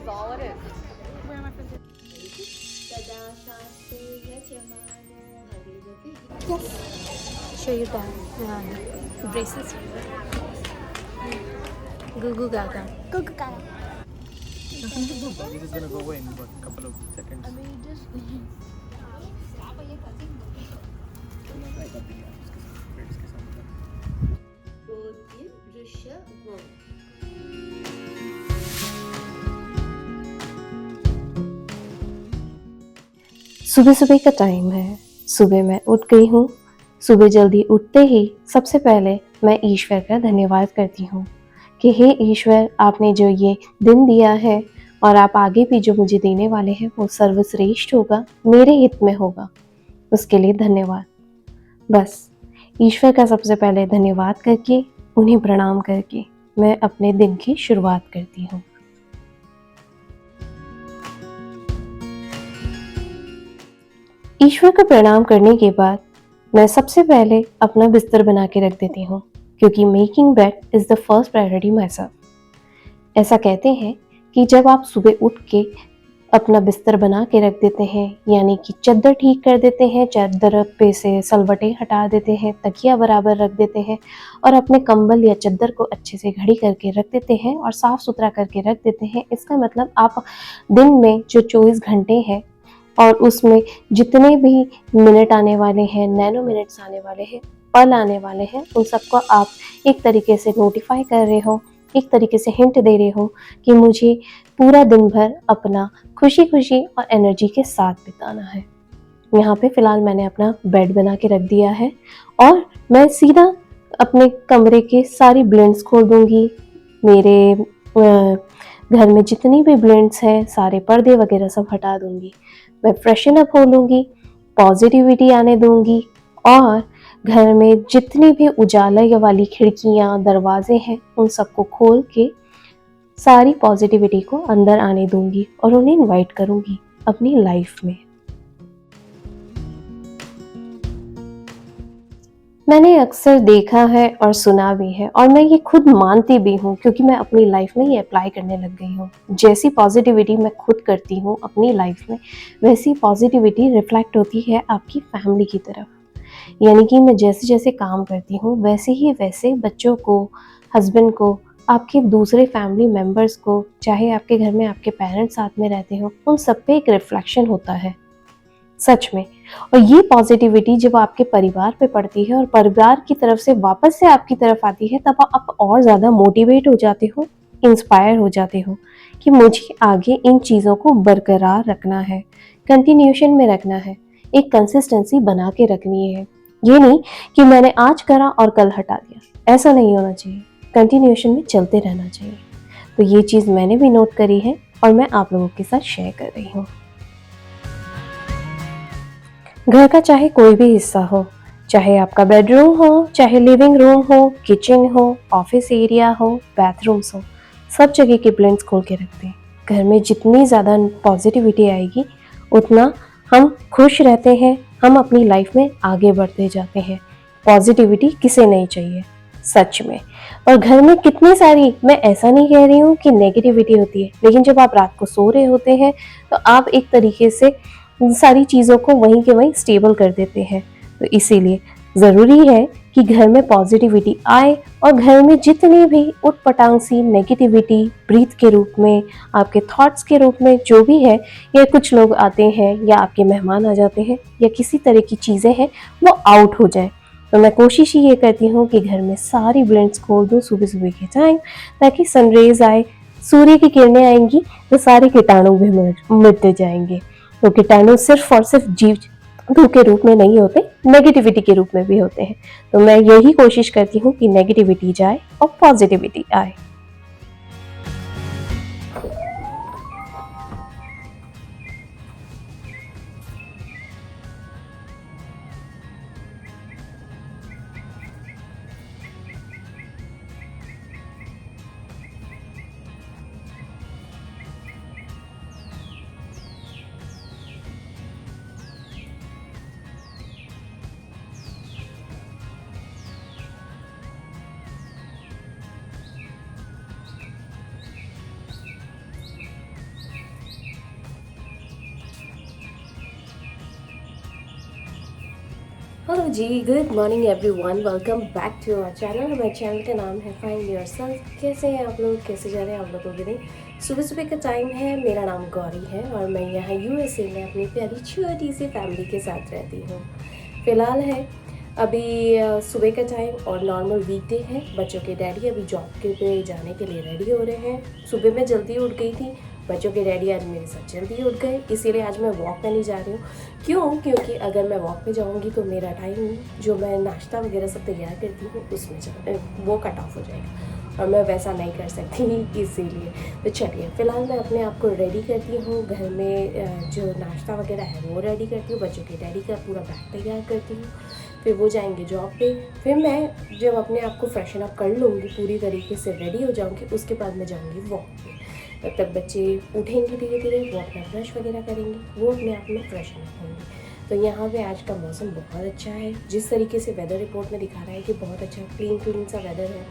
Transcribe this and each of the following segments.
all it is. Where am I supposed to? Yes. Show you the braces. Goo Goo Gaga. Goo Goo Gaga. It is gonna go in but a couple of seconds. सुबह सुबह का time है। सुबह मैं उठ गई हूँ। सुबह जल्दी उठते ही सबसे पहले मैं ईश्वर का धन्यवाद करती हूँ कि हे ईश्वर, आपने जो ये दिन दिया है और आप आगे भी जो मुझे देने वाले हैं वो सर्वश्रेष्ठ होगा, मेरे हित में होगा, उसके लिए धन्यवाद। बस ईश्वर का सबसे पहले धन्यवाद करके, उन्हें प्रणाम करके मैं अपने दिन की शुरुआत करती हूँ। ईश्वर को प्रणाम करने के बाद मैं सबसे पहले अपना बिस्तर बना के रख देती हूँ, क्योंकि making bed is the first priority my self. ऐसा कहते हैं कि जब आप सुबह उठ के अपना बिस्तर बना के रख देते हैं, यानी कि चद्दर ठीक कर देते हैं, चद्दर पे से सलवटें हटा देते हैं, तकिया बराबर रख देते हैं और अपने कंबल या चद्दर को अच्छे से घड़ी करके रख देते हैं और साफ़ सुथरा करके रख देते हैं, इसका मतलब आप दिन में जो 24 घंटे हैं और उसमें जितने भी मिनट आने वाले हैं, नैनो मिनट्स आने वाले हैं, पल आने वाले हैं, उन सबको आप एक तरीके से नोटिफाई कर रहे हो, एक तरीके से हिंट दे रहे हो कि मुझे पूरा दिन भर अपना खुशी खुशी और एनर्जी के साथ बिताना है। यहाँ पे फ़िलहाल मैंने अपना बेड बना के रख दिया है और मैं सीधा अपने कमरे के सारी ब्लिंड्स खोल दूँगी। मेरे घर में जितनी भी ब्लिंड्स हैं, सारे पर्दे वगैरह सब हटा दूँगी। मैं फ्रेशन अप हो लूँगी, पॉजिटिविटी आने दूँगी और घर में जितनी भी उजाला वाली खिड़कियाँ, दरवाजे हैं, उन सबको खोल के सारी पॉजिटिविटी को अंदर आने दूँगी और उन्हें इनवाइट करूँगी अपनी लाइफ में। मैंने अक्सर देखा है और सुना भी है और मैं ये खुद मानती भी हूँ, क्योंकि मैं अपनी लाइफ में ये अप्लाई करने लग गई हूँ। जैसी पॉजिटिविटी मैं खुद करती हूँ अपनी लाइफ में, वैसी पॉजिटिविटी रिफ्लेक्ट होती है आपकी फैमिली की तरफ। यानी कि मैं जैसे जैसे काम करती हूँ वैसे ही वैसे बच्चों को, हस्बैंड को, आपके दूसरे फैमिली मेम्बर्स को, चाहे आपके घर में आपके पेरेंट्स साथ में रहते हो, उन सब पे एक रिफ्लेक्शन होता है सच में। और ये पॉजिटिविटी जब आपके परिवार पे पड़ती है और परिवार की तरफ से वापस से आपकी तरफ आती है, तब आप और ज़्यादा मोटिवेट हो जाते हो, इंस्पायर हो जाते हो कि मुझे आगे इन चीज़ों को बरकरार रखना है, कंटिन्यूशन में रखना है, एक कंसिस्टेंसी बना के रखनी है। ये नहीं कि मैंने आज करा और कल हटा दिया, ऐसा नहीं होना चाहिए, कंटिन्यूशन में चलते रहना चाहिए। तो ये चीज़ मैंने भी नोट करी है और मैं आप लोगों के साथ शेयर कर रही हूँ। घर का चाहे कोई भी हिस्सा हो, चाहे आपका बेडरूम हो, चाहे लिविंग रूम हो, किचन हो, ऑफिस एरिया हो, बाथरूम्स हो, सब जगह के ब्लिंड्स खोल के रखते हैं। घर में जितनी ज़्यादा पॉजिटिविटी आएगी उतना हम खुश रहते हैं, हम अपनी लाइफ में आगे बढ़ते जाते हैं। पॉजिटिविटी किसे नहीं चाहिए सच में। और घर में कितनी सारी, मैं ऐसा नहीं कह रही हूँ कि नेगेटिविटी होती है, लेकिन जब आप रात को सो रहे होते हैं तो आप एक तरीके से सारी चीज़ों को वहीं के वहीं स्टेबल कर देते हैं। तो इसीलिए ज़रूरी है कि घर में पॉजिटिविटी आए और घर में जितनी भी उटपटांग सी नेगेटिविटी ब्रीथ के रूप में, आपके थॉट्स के रूप में जो भी है, या कुछ लोग आते हैं या आपके मेहमान आ जाते हैं या किसी तरह की चीज़ें हैं, वो आउट हो जाए। तो मैं कोशिश ही ये करती हूँ कि घर में सारी ब्लिंड्स खोल दूँ सुबह सुबह के टाइम, ताकि सनरेज आए, सूर्य की किरणें आएंगी तो सारे कीटाणु भी मिटते जाएंगे। तो कीटाणु सिर्फ और सिर्फ जीव जंतु के रूप में नहीं होते, नेगेटिविटी के रूप में भी होते हैं। तो मैं यही कोशिश करती हूँ कि नेगेटिविटी जाए और पॉजिटिविटी आए। हेलो जी, good morning everyone, welcome back to our channel. हमारे चैनल का नाम है फाइंड योरसेल्फ। कैसे हैं आप लोग, कैसे जा रहे हैं आप लोगों के दिन? सुबह सुबह का टाइम है। मेरा नाम गौरी है और मैं यहाँ यूएसए में अपनी प्यारी छोटी सी फैमिली के साथ रहती हूँ। फ़िलहाल है अभी सुबह का टाइम और नॉर्मल वीकडे है। बच्चों के डैडी अभी जॉब के पे जाने के लिए रेडी हो रहे हैं। सुबह मैं जल्दी उठ गई थी, बच्चों के डैडी आज मेरे साथ जल्दी उठ गए, इसीलिए आज मैं वॉक पे नहीं जा रही हूँ। क्यों? क्योंकि अगर मैं वॉक पे जाऊँगी तो मेरा टाइम जो मैं नाश्ता वगैरह सब तैयार करती हूँ उसमें वो कट ऑफ हो जाएगा और मैं वैसा नहीं कर सकती इसीलिए। तो चलिए फ़िलहाल मैं अपने आप को रेडी करती हूँ, घर में जो नाश्ता वगैरह है वो रेडी करती हूँ, बच्चों के डैडी का पूरा बैग तैयार करती हूँ, फिर वो जाएंगे जॉब पे। फिर मैं जब अपने आप को फ्रेशन अप कर लूँगी, पूरी तरीके से रेडी हो जाऊँगी, उसके बाद मैं जाऊँगी वॉक पे। तब तक बच्चे उठेंगे धीरे धीरे, वो अपना ब्रश वगैरह करेंगे, वो अपने आप में फ्रेशन अप होंगे। तो यहाँ पे आज का मौसम बहुत अच्छा है, जिस तरीके से वेदर रिपोर्ट में दिखा रहा है कि बहुत अच्छा क्लीन क्लीन सा वेदर है,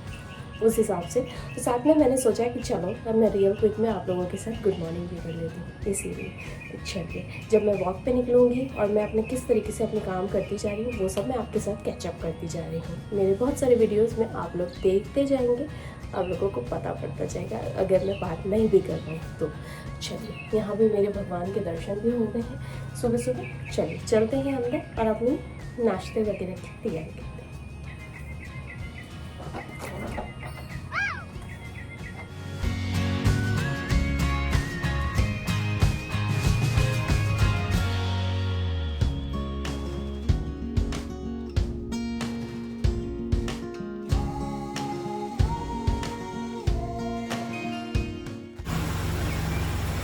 उस हिसाब से तो साथ में मैंने सोचा कि चलो अब मैं रियल क्विक में आप लोगों के साथ गुड मॉर्निंग भी कर लेती हूँ। इसीलिए तो चलिए, जब मैं वॉक पे निकलूँगी और मैं अपने किस तरीके से अपने काम करती जा रही हूँ वो सब मैं आपके साथ कैचअप करती जा रही हूँ। मेरे बहुत सारे वीडियोज़ में आप लोग देखते जाएंगे, आप लोगों को पता पड़ता जाएगा अगर मैं बात नहीं भी कर पाऊँ तो। चलिए, यहाँ भी मेरे भगवान के दर्शन भी हो गए हैं सुबह सुबह। चलिए चलते हैं अंदर और अपनी नाश्ते वगैरह की तैयारी करते हैं।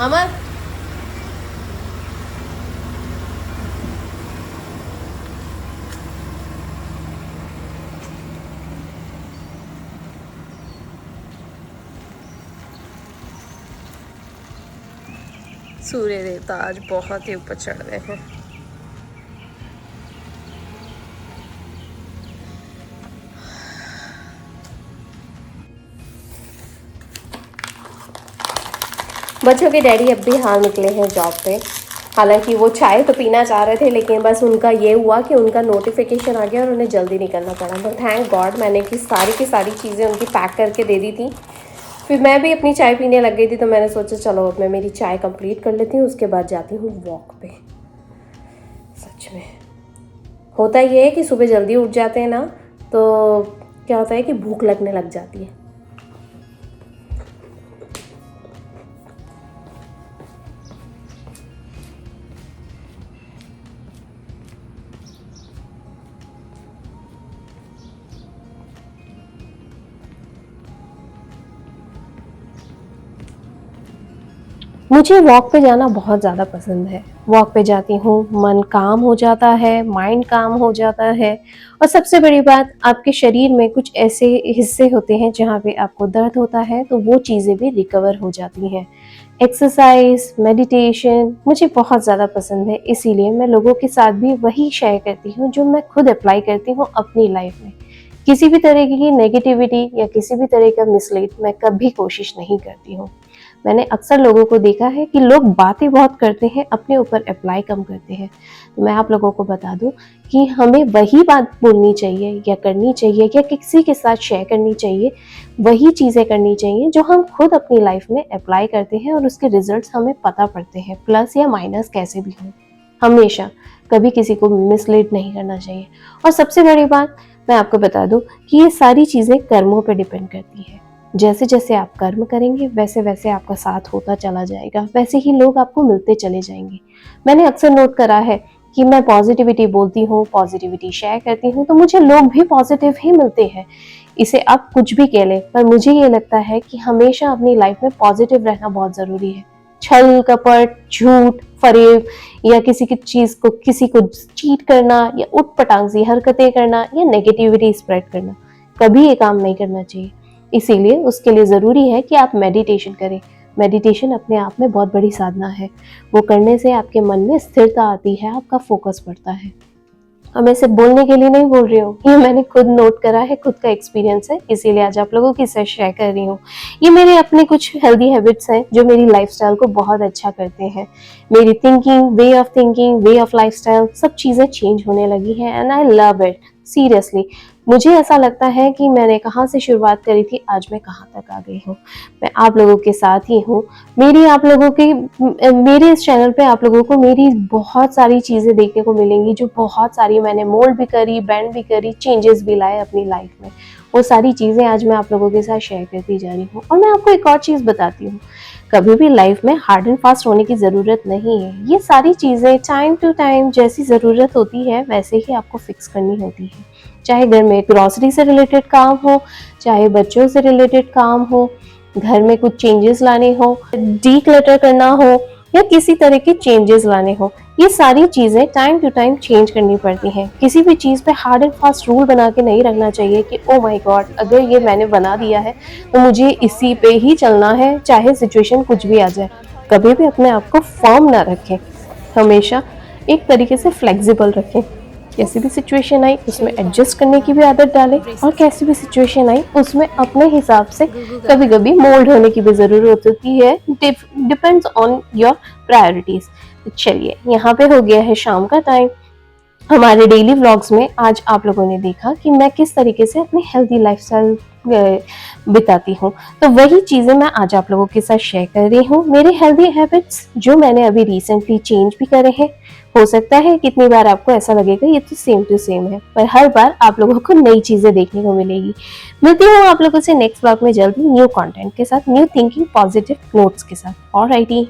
अमर, सूर्य देवता आज बहुत ही ऊपर चढ़ रहे हैं। बच्चों के डैडी अब भी हाल निकले हैं जॉब पे। हालांकि वो चाय तो पीना चाह रहे थे, लेकिन बस उनका ये हुआ कि उनका नोटिफिकेशन आ गया और उन्हें जल्दी निकलना पड़ा। तो थैंक गॉड मैंने की सारी चीज़ें उनकी पैक करके दे दी थी। फिर मैं भी अपनी चाय पीने लग गई थी, तो मैंने सोचा चलो अब मैं मेरी चाय कंप्लीट कर लेती हूँ, उसके बाद जाती हूँ वॉक पे। सच में होता ये है कि सुबह जल्दी उठ जाते हैं ना, तो क्या होता है कि भूख लगने लग जाती है। मुझे वॉक पे जाना बहुत ज़्यादा पसंद है। वॉक पे जाती हूँ, मन काम हो जाता है, माइंड काम हो जाता है और सबसे बड़ी बात, आपके शरीर में कुछ ऐसे हिस्से होते हैं जहाँ पे आपको दर्द होता है, तो वो चीज़ें भी रिकवर हो जाती हैं। एक्सरसाइज, मेडिटेशन मुझे बहुत ज़्यादा पसंद है, इसीलिए मैं लोगों के साथ भी वही शेयर करती हूँ जो मैं खुद अप्लाई करती हूँ अपनी लाइफ में। किसी भी तरह की नेगेटिविटी या किसी भी तरह का मिसलीड मैं कभी कोशिश नहीं करती हूँ। मैंने अक्सर लोगों को देखा है कि लोग बातें बहुत करते हैं, अपने ऊपर अप्लाई कम करते हैं। तो मैं आप लोगों को बता दूं कि हमें वही बात बोलनी चाहिए या करनी चाहिए या किसी के साथ शेयर करनी चाहिए, वही चीज़ें करनी चाहिए जो हम खुद अपनी लाइफ में अप्लाई करते हैं और उसके रिजल्ट्स हमें पता पड़ते हैं, प्लस या माइनस कैसे भी हों। हमेशा कभी किसी को मिसलीड नहीं करना चाहिए। और सबसे बड़ी बात मैं आपको बता दूं कि ये सारी चीज़ें कर्मों पर डिपेंड करती है। जैसे जैसे आप कर्म करेंगे वैसे वैसे आपका साथ होता चला जाएगा, वैसे ही लोग आपको मिलते चले जाएंगे। मैंने अक्सर नोट करा है कि मैं पॉजिटिविटी बोलती हूँ, पॉजिटिविटी शेयर करती हूँ, तो मुझे लोग भी पॉजिटिव ही मिलते हैं। इसे आप कुछ भी कह लें, पर मुझे ये लगता है कि हमेशा अपनी लाइफ में पॉजिटिव रहना बहुत ज़रूरी है। छल कपट, झूठ फरेब या किसी की चीज़ को किसी को चीट करना या उटपटांग सी हरकतें करना या नेगेटिविटी स्प्रेड करना, कभी ये काम नहीं करना चाहिए। इसीलिए उसके लिए ज़रूरी है कि आप मेडिटेशन करें। मेडिटेशन अपने आप में बहुत बड़ी साधना है। वो करने से आपके मन में स्थिरता आती है, आपका फोकस बढ़ता है। और मैं सिर्फ बोलने के लिए नहीं बोल रही हूँ, ये मैंने खुद नोट करा है, खुद का एक्सपीरियंस है, इसीलिए आज आप लोगों के साथ शेयर कर रही हूँ। ये मेरे अपने कुछ हेल्दी हैबिट्स हैं जो मेरी लाइफस्टाइल को बहुत अच्छा करते हैं। मेरी थिंकिंग, वे ऑफ लाइफस्टाइल सब चीज़ें चेंज होने लगी हैं and I love it seriously. मुझे ऐसा लगता है कि मैंने कहाँ से शुरुआत करी थी, आज मैं कहाँ तक आ गई हूँ। मैं आप लोगों के साथ ही हूँ। मेरे इस चैनल पे आप लोगों को मेरी बहुत सारी चीज़ें देखने को मिलेंगी, जो बहुत सारी मैंने मोल्ड भी करी, बैंड भी करी, चेंजेस भी लाए अपनी लाइफ में। वो सारी चीज़ें आज मैं आप लोगों के साथ शेयर करती जा रही हूँ। और मैं आपको एक और चीज़ बताती हूँ, कभी भी लाइफ में हार्ड एंड फास्ट होने की ज़रूरत नहीं है। ये सारी चीज़ें टाइम टू टाइम जैसी ज़रूरत होती है वैसे ही आपको फिक्स करनी होती है। चाहे घर में ग्रॉसरी से रिलेटेड काम हो, चाहे बच्चों से रिलेटेड काम हो, घर में कुछ चेंजेस लाने हो, डीक्लटर करना हो, या किसी तरह के चेंजेस लाने हो, ये सारी चीज़ें टाइम टू टाइम चेंज करनी पड़ती हैं। किसी भी चीज़ पे हार्ड एंड फास्ट रूल बना के नहीं रखना चाहिए कि ओ माय गॉड, अगर ये मैंने बना दिया है तो मुझे इसी पे ही चलना है, चाहे सिचुएशन कुछ भी आ जाए। कभी भी अपने आप को फर्म ना रखें, हमेशा एक तरीके से फ्लेक्सिबल रखें। कैसी भी सिचुएशन आई उसमें एडजस्ट करने की भी आदत डालें, और कैसी भी सिचुएशन आई उसमें अपने हिसाब से कभी कभी मोल्ड होने की भी ज़रूरत होती है। Depends on your priorities. चलिए, यहाँ पे हो गया है शाम का टाइम। हमारे डेली व्लॉग्स में आज आप लोगों ने देखा कि मैं किस तरीके से अपनी हेल्दी लाइफस्टाइल बिताती हूँ, तो वही चीज़ें मैं आज आप लोगों के साथ शेयर कर रही हूँ। मेरे हेल्दी हैबिट्स जो मैंने अभी रिसेंटली चेंज भी करे हैं। हो सकता है कितनी बार आपको ऐसा लगेगा ये तो सेम टू सेम है, पर हर बार आप लोगों को नई चीज़ें देखने को मिलेगी। मिलती हूँ आप लोगों से नेक्स्ट व्लॉग में जल्दी न्यू कंटेंट के साथ, न्यू थिंकिंग पॉजिटिव नोट्स के साथ। ऑलराइटी।